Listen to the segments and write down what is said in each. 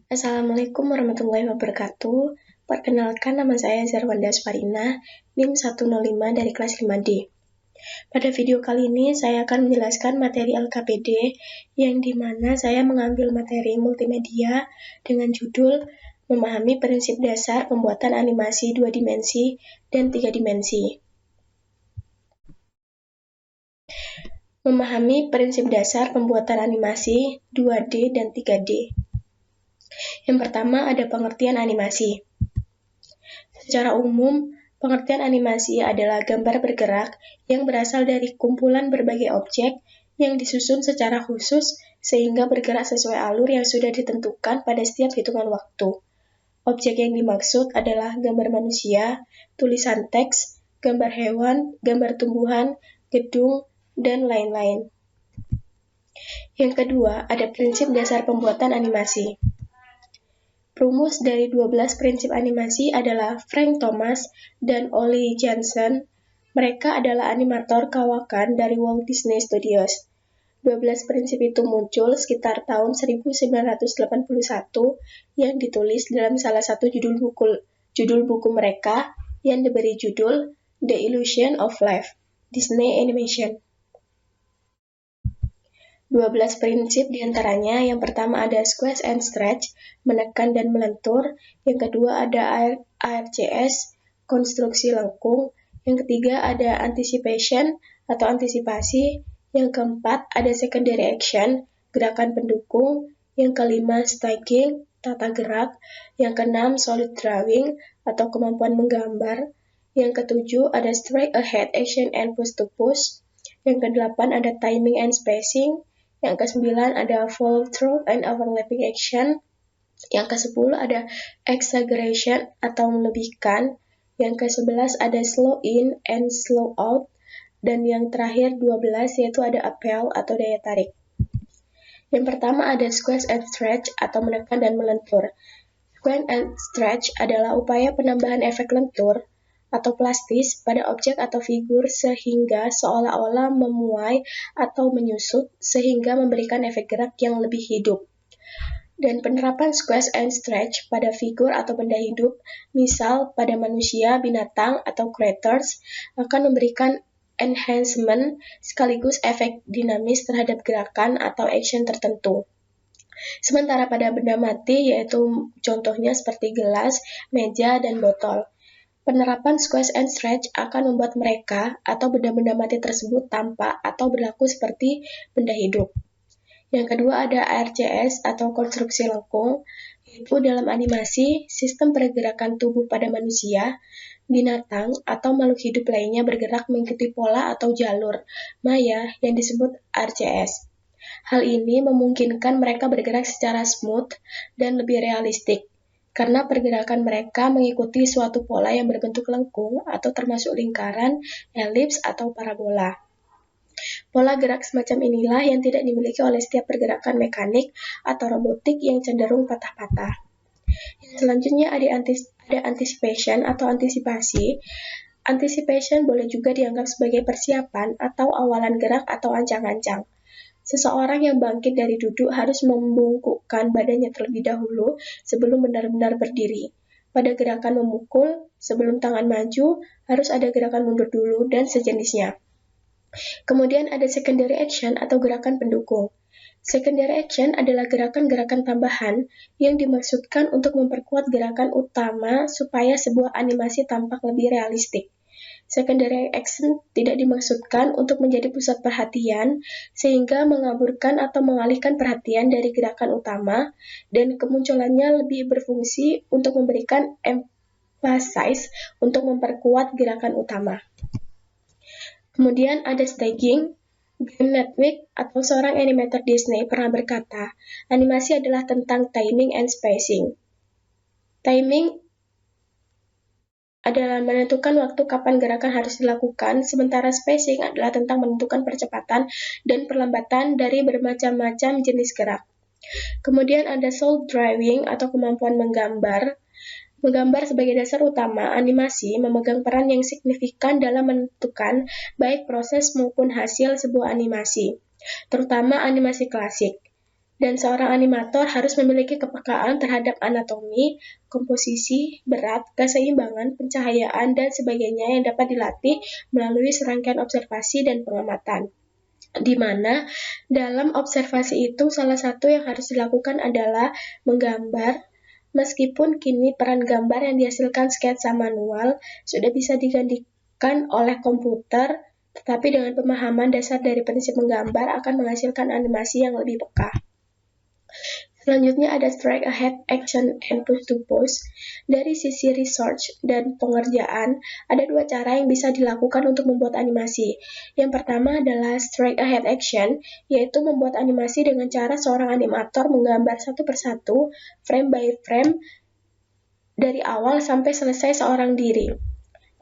Assalamualaikum warahmatullahi wabarakatuh. Perkenalkan, nama saya Zarwanda Asparina, NIM 105 dari kelas 5D. Pada video kali ini, saya akan menjelaskan materi LKPD, yang dimana saya mengambil materi multimedia dengan judul Memahami Prinsip Dasar Pembuatan Animasi 2 Dimensi dan 3 Dimensi. Memahami prinsip dasar pembuatan animasi 2D dan 3D. Yang pertama ada pengertian animasi. Secara umum, pengertian animasi adalah gambar bergerak yang berasal dari kumpulan berbagai objek yang disusun secara khusus sehingga bergerak sesuai alur yang sudah ditentukan pada setiap hitungan waktu. Objek yang dimaksud adalah gambar manusia, tulisan teks, gambar hewan, gambar tumbuhan, gedung, dan lain-lain. Yang kedua, ada prinsip dasar pembuatan animasi. Perumus dari 12 prinsip animasi adalah Frank Thomas dan Ollie Jansen. Mereka adalah animator kawakan dari Walt Disney Studios. 12 prinsip itu muncul sekitar tahun 1981 yang ditulis dalam salah satu judul buku mereka yang diberi judul The Illusion of Life, Disney Animation. 12 prinsip diantaranya, yang pertama ada squeeze and stretch, menekan dan melentur, yang kedua ada ARCS, konstruksi lengkung, yang ketiga ada anticipation atau antisipasi, yang keempat ada secondary action, gerakan pendukung, yang kelima staging, tata gerak, yang keenam solid drawing atau kemampuan menggambar, yang ketujuh ada straight ahead action and push to push, yang kedelapan ada timing and spacing, yang ke-9 ada follow through and overlapping action. Yang ke-10 ada exaggeration atau melebihkan. Yang ke-11 ada slow in and slow out. Dan yang terakhir 12 yaitu ada appel atau daya tarik. Yang pertama ada squeeze and stretch atau menekan dan melentur. Squeeze and stretch adalah upaya penambahan efek lentur atau plastis pada objek atau figur sehingga seolah-olah memuai atau menyusut sehingga memberikan efek gerak yang lebih hidup. Dan penerapan squeeze and stretch pada figur atau benda hidup, misal pada manusia, binatang, atau creatures, akan memberikan enhancement sekaligus efek dinamis terhadap gerakan atau action tertentu. Sementara pada benda mati, yaitu contohnya seperti gelas, meja, dan botol, penerapan squeeze and stretch akan membuat mereka atau benda-benda mati tersebut tampak atau berlaku seperti benda hidup. Yang kedua ada ARCS atau konstruksi lengkung, yaitu dalam animasi, sistem pergerakan tubuh pada manusia, binatang, atau makhluk hidup lainnya bergerak mengikuti pola atau jalur maya yang disebut ARCS. Hal ini memungkinkan mereka bergerak secara smooth dan lebih realistik, karena pergerakan mereka mengikuti suatu pola yang berbentuk lengkung atau termasuk lingkaran, elips, atau parabola. Pola gerak semacam inilah yang tidak dimiliki oleh setiap pergerakan mekanik atau robotik yang cenderung patah-patah. Yang selanjutnya ada anticipation atau antisipasi. Anticipation boleh juga dianggap sebagai persiapan atau awalan gerak atau ancang-ancang. Seseorang yang bangkit dari duduk harus membungkukkan badannya terlebih dahulu sebelum benar-benar berdiri. Pada gerakan memukul, sebelum tangan maju, harus ada gerakan mundur dulu dan sejenisnya. Kemudian ada secondary action atau gerakan pendukung. Secondary action adalah gerakan-gerakan tambahan yang dimaksudkan untuk memperkuat gerakan utama supaya sebuah animasi tampak lebih realistik. Secondary action tidak dimaksudkan untuk menjadi pusat perhatian sehingga mengaburkan atau mengalihkan perhatian dari gerakan utama, dan kemunculannya lebih berfungsi untuk memberikan emphasis untuk memperkuat gerakan utama. Kemudian ada staging. Graham Netwick atau seorang animator Disney pernah berkata, animasi adalah tentang timing and spacing. Timing adalah menentukan waktu kapan gerakan harus dilakukan, sementara spacing adalah tentang menentukan percepatan dan perlambatan dari bermacam-macam jenis gerak. Kemudian ada solid drawing atau kemampuan menggambar. Menggambar sebagai dasar utama, animasi memegang peran yang signifikan dalam menentukan baik proses maupun hasil sebuah animasi. terutama animasi klasik. Dan seorang animator harus memiliki kepekaan terhadap anatomi, komposisi, berat, keseimbangan, pencahayaan, dan sebagainya yang dapat dilatih melalui serangkaian observasi dan pengamatan. Di mana dalam observasi itu salah satu yang harus dilakukan adalah menggambar. Meskipun kini peran gambar yang dihasilkan sketsa manual sudah bisa digantikan oleh komputer, tetapi dengan pemahaman dasar dari prinsip menggambar akan menghasilkan animasi yang lebih peka. Selanjutnya ada straight ahead action and push to pose. Dari sisi research dan pengerjaan, ada dua cara yang bisa dilakukan untuk membuat animasi. Yang pertama adalah straight ahead action, yaitu membuat animasi dengan cara seorang animator menggambar satu persatu, frame by frame, dari awal sampai selesai seorang diri.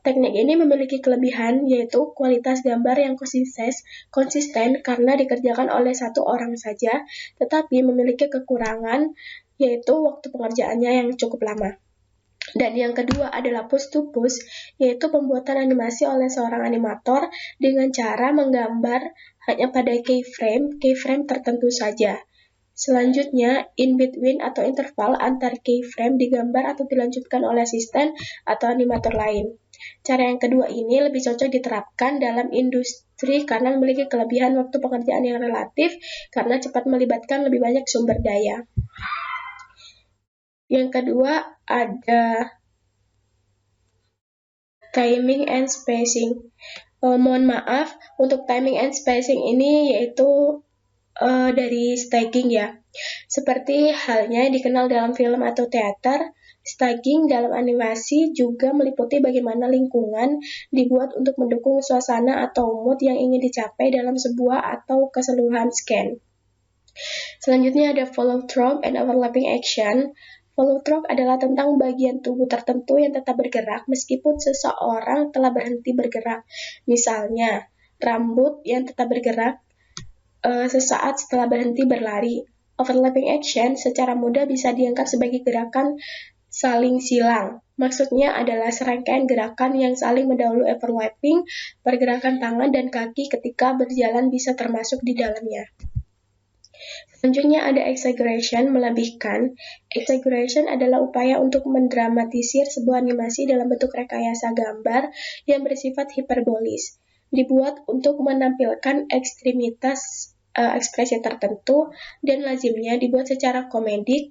Teknik ini memiliki kelebihan, yaitu kualitas gambar yang konsisten karena dikerjakan oleh satu orang saja, tetapi memiliki kekurangan, yaitu waktu pengerjaannya yang cukup lama. Dan yang kedua adalah push to push, yaitu pembuatan animasi oleh seorang animator dengan cara menggambar hanya pada keyframe tertentu saja. Selanjutnya, in between atau interval antar keyframe digambar atau dilanjutkan oleh asisten atau animator lain. Cara yang kedua ini lebih cocok diterapkan dalam industri karena memiliki kelebihan waktu pengerjaan yang relatif karena cepat melibatkan lebih banyak sumber daya. Yang kedua ada timing and spacing. Mohon maaf, untuk timing and spacing ini yaitu dari staging ya. Seperti halnya yang dikenal dalam film atau teater, staging dalam animasi juga meliputi bagaimana lingkungan dibuat untuk mendukung suasana atau mood yang ingin dicapai dalam sebuah atau keseluruhan scan. Selanjutnya ada follow through and overlapping action. Follow through adalah tentang bagian tubuh tertentu yang tetap bergerak meskipun seseorang telah berhenti bergerak. Misalnya, rambut yang tetap bergerak sesaat setelah berhenti berlari. Overlapping action secara mudah bisa dianggap sebagai gerakan saling silang. Maksudnya adalah serangkaian gerakan yang saling mendahului overlapping, pergerakan tangan dan kaki ketika berjalan bisa termasuk di dalamnya. Selanjutnya ada exaggeration, melebihkan. Exaggeration adalah upaya untuk mendramatisir sebuah animasi dalam bentuk rekayasa gambar yang bersifat hiperbolis. Dibuat untuk menampilkan ekstremitas ekspresi tertentu dan lazimnya dibuat secara komedik.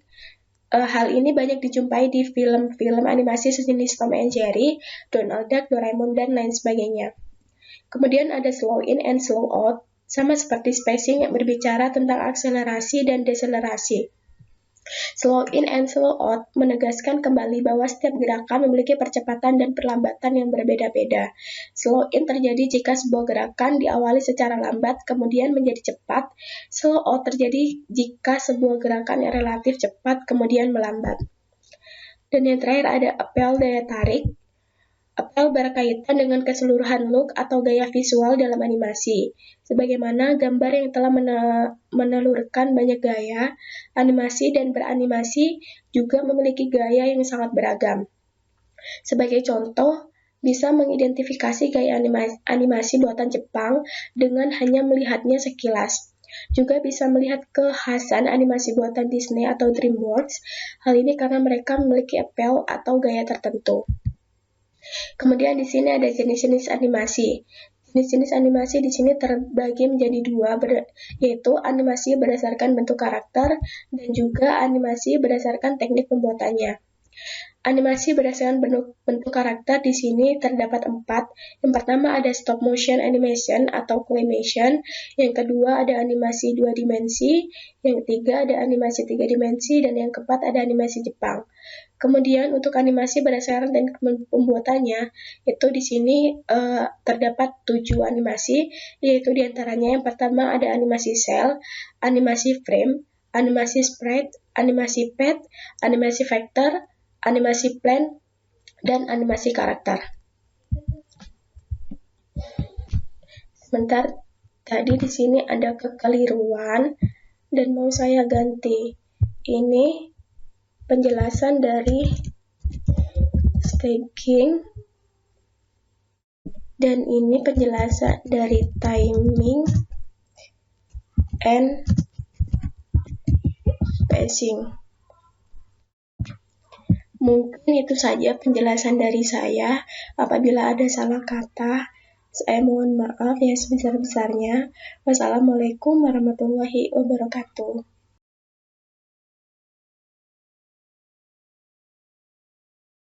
Hal ini banyak dijumpai di film-film animasi sejenis Tom and Jerry, Donald Duck, Doraemon, dan lain sebagainya. Kemudian ada slow in and slow out, sama seperti spacing yang berbicara tentang akselerasi dan deselerasi. Slow in and slow out menegaskan kembali bahwa setiap gerakan memiliki percepatan dan perlambatan yang berbeda-beda. Slow in terjadi jika sebuah gerakan diawali secara lambat kemudian menjadi cepat. Slow out terjadi jika sebuah gerakan yang relatif cepat kemudian melambat. Dan yang terakhir ada appeal, daya tarik. Appeal berkaitan dengan keseluruhan look atau gaya visual dalam animasi. Sebagaimana gambar yang telah menelurkan banyak gaya, animasi dan beranimasi juga memiliki gaya yang sangat beragam. Sebagai contoh, bisa mengidentifikasi gaya animasi buatan Jepang dengan hanya melihatnya sekilas. Juga bisa melihat kekhasan animasi buatan Disney atau DreamWorks. Hal ini karena mereka memiliki appeal atau gaya tertentu. Kemudian di sini ada jenis-jenis animasi. Jenis-jenis animasi di sini terbagi menjadi dua, yaitu animasi berdasarkan bentuk karakter dan juga animasi berdasarkan teknik pembuatannya. Animasi berdasarkan bentuk karakter di sini terdapat 4. Yang pertama ada stop motion animation atau claymation. Yang kedua ada animasi 2 dimensi. Yang ketiga ada animasi 3 dimensi. Dan yang keempat ada animasi Jepang. Kemudian untuk animasi berdasarkan teknik pembuatannya, itu di sini terdapat 7 animasi, yaitu diantaranya yang pertama ada animasi cell, animasi frame, animasi sprite, animasi pad, animasi vector, animasi plan, dan animasi karakter. Sebentar, tadi di sini ada kekeliruan dan mau saya ganti. Ini penjelasan dari staging dan ini penjelasan dari timing and spacing. Mungkin itu saja penjelasan dari saya. Apabila ada salah kata, saya mohon maaf yang sebesar-besarnya. Wassalamualaikum warahmatullahi wabarakatuh.